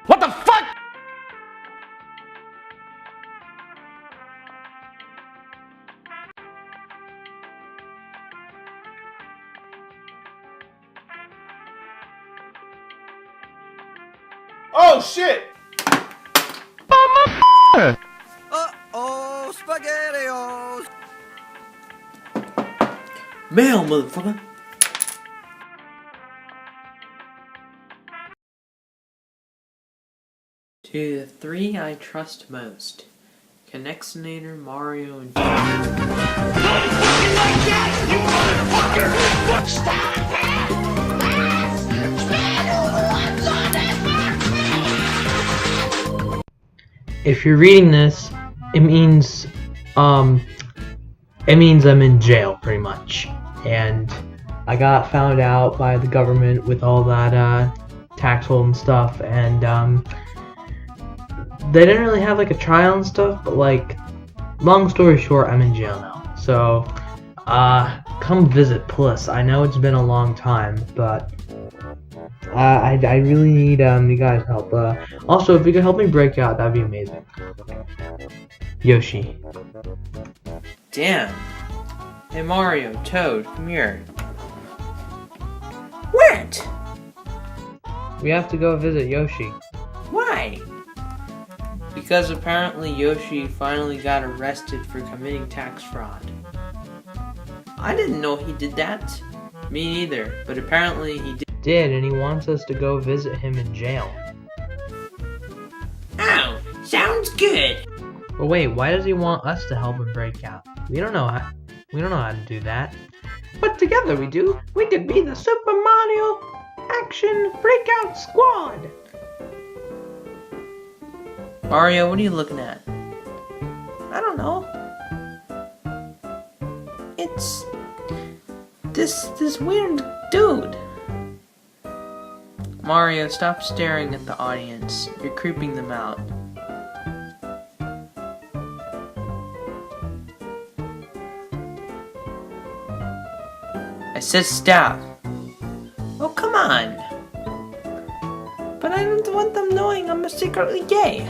What the fuck? Oh shit! Uh-oh, SpaghettiOs! Mail, motherfucker! To the three I trust most. Knexinator, Mario, and Yoshi. If you're reading this, it means I'm in jail, pretty much. And I got found out by the government with all that tax hold and stuff, and they didn't really have like a trial and stuff, but like, long story short, I'm in jail now. So come visit, plus. I know it's been a long time, but I really need you guys' help. Also, if you could help me break out, that'd be amazing. Yoshi. Damn. Hey Mario, Toad, come here. What? We have to go visit Yoshi. Why? Because apparently Yoshi finally got arrested for committing tax fraud. I didn't know he did that. Me neither, but apparently he did, and he wants us to go visit him in jail. Oh, sounds good. But wait, why does he want us to help him break out? We don't know how to do that. But together we do. We could be the Super Mario Action Breakout Squad. Mario, what are you looking at? I don't know. It's this weird dude. Mario, stop staring at the audience. You're creeping them out. I said stop. Oh, come on. But I don't want them knowing I'm secretly gay.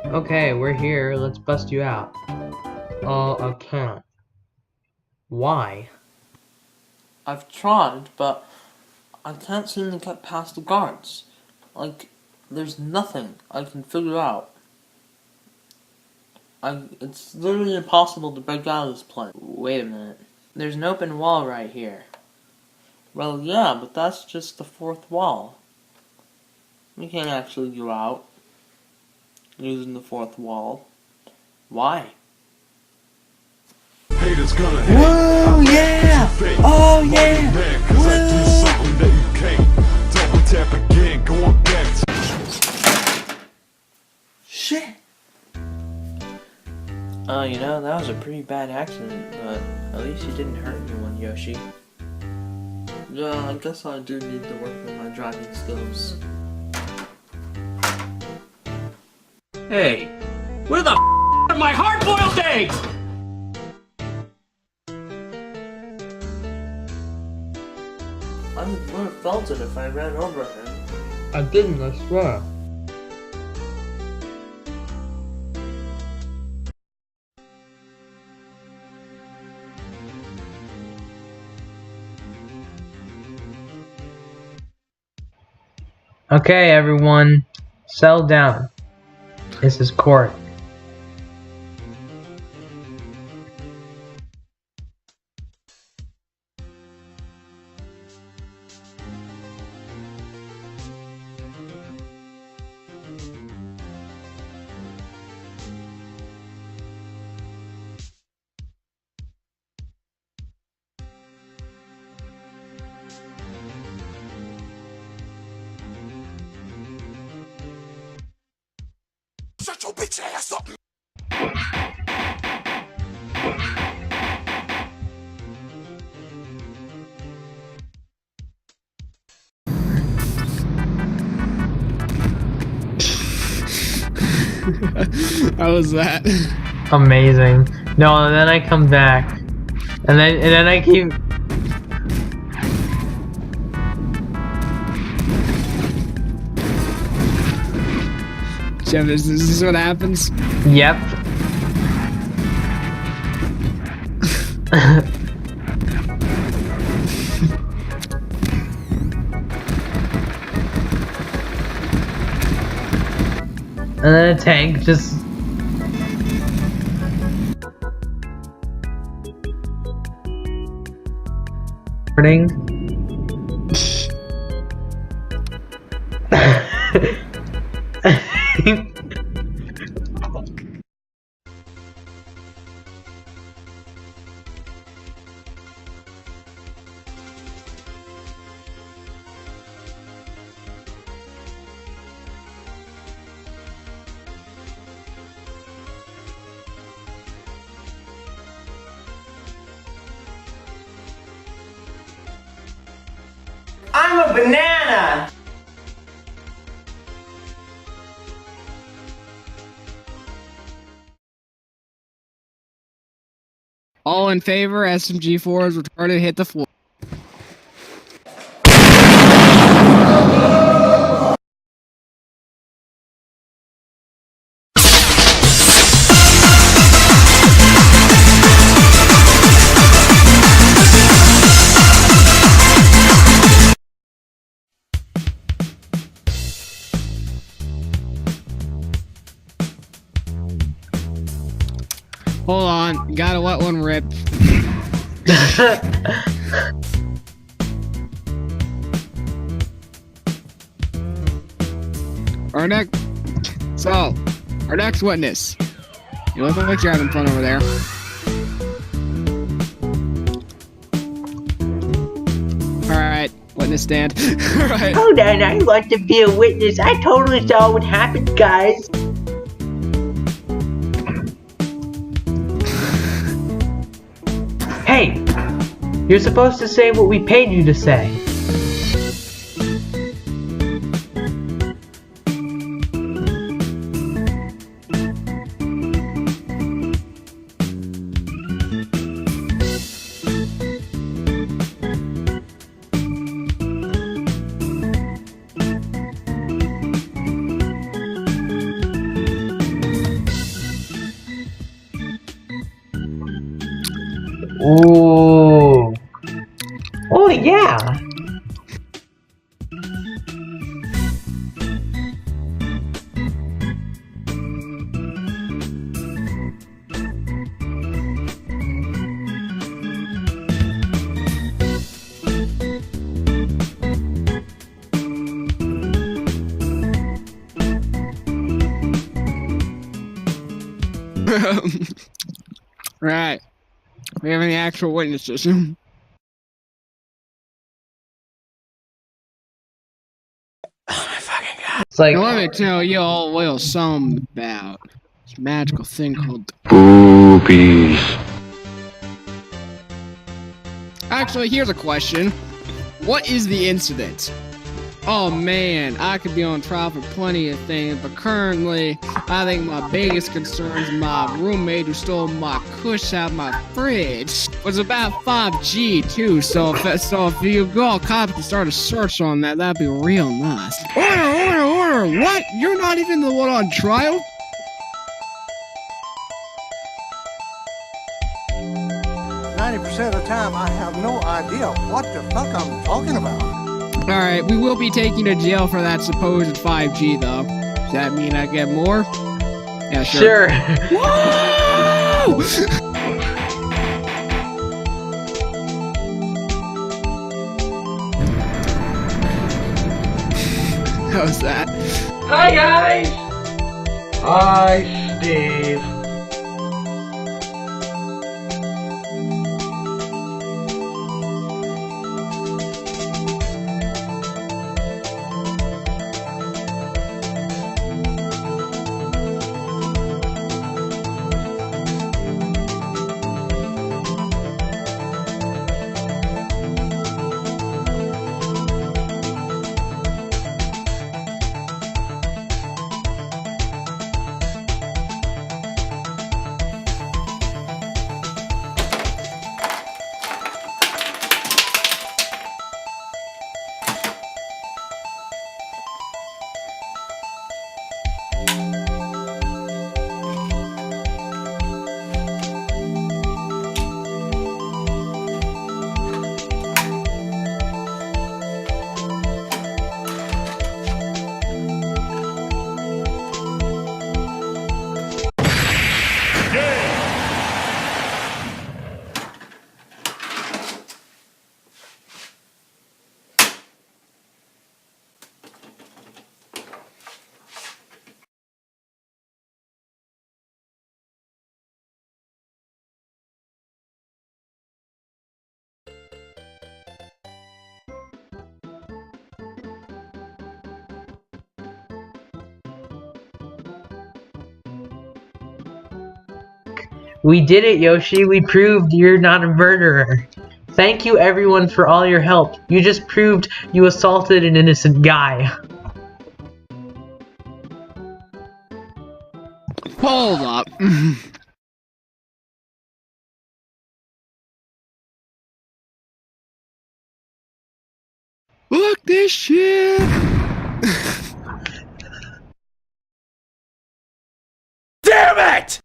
Okay, we're here. Let's bust you out. I can't. Why? I've tried, but I can't seem to get past the guards. Like, there's nothing I can figure out. It's literally impossible to break out of this place. Wait a minute. There's an open wall right here. Well, yeah, but that's just the fourth wall. We can't actually go out using the fourth wall. Why? Haters gonna hate. Whoa, yeah! Oh, yeah! Shit! You know, that was a pretty bad accident, but at least you didn't hurt anyone, Yoshi. Yeah, I guess I do need to work on my driving skills. Hey, where the are my hard-boiled eggs? I would have felt it if I ran over him. I didn't, I swear. Okay, everyone, settle down. This is court. Shut your bitch ass up! How was that? Amazing. No, and then I come back. And then I keep... Jeff, is this what happens? Yep. And then a tank just... I'm a banana! All in favor, SMG4 is retarded, hit the floor. Hold on, gotta let one rip. Our next witness. You look like you're having fun over there. Alright, witness stand. Alright. Hold on, I want to be a witness. I totally saw what happened, guys. Hey! You're supposed to say what we paid you to say. Ooh. Oh yeah. Right. We have any actual witnesses? It's like, Now, let me tell you all a little something about this magical thing called Boobies. Actually, here's a question. What is the incident? Oh man, I could be on trial for plenty of things, but currently, I think my biggest concern is my roommate who stole my kush out of my fridge. Was about 5G too, so if you go cops and start a search on that, that'd be real nice. Order! What? You're not even the one on trial? 90% of the time, I have no idea what the fuck I'm talking about. Alright, we will be taking to jail for that supposed 5G, though. Does that mean I get more? Yeah, sure. Woo! How's that? Hi guys! Hi Steve. We did it, Yoshi. We proved you're not a murderer. Thank you, everyone, for all your help. You just proved you assaulted an innocent guy. Hold up. Look this shit. Damn it!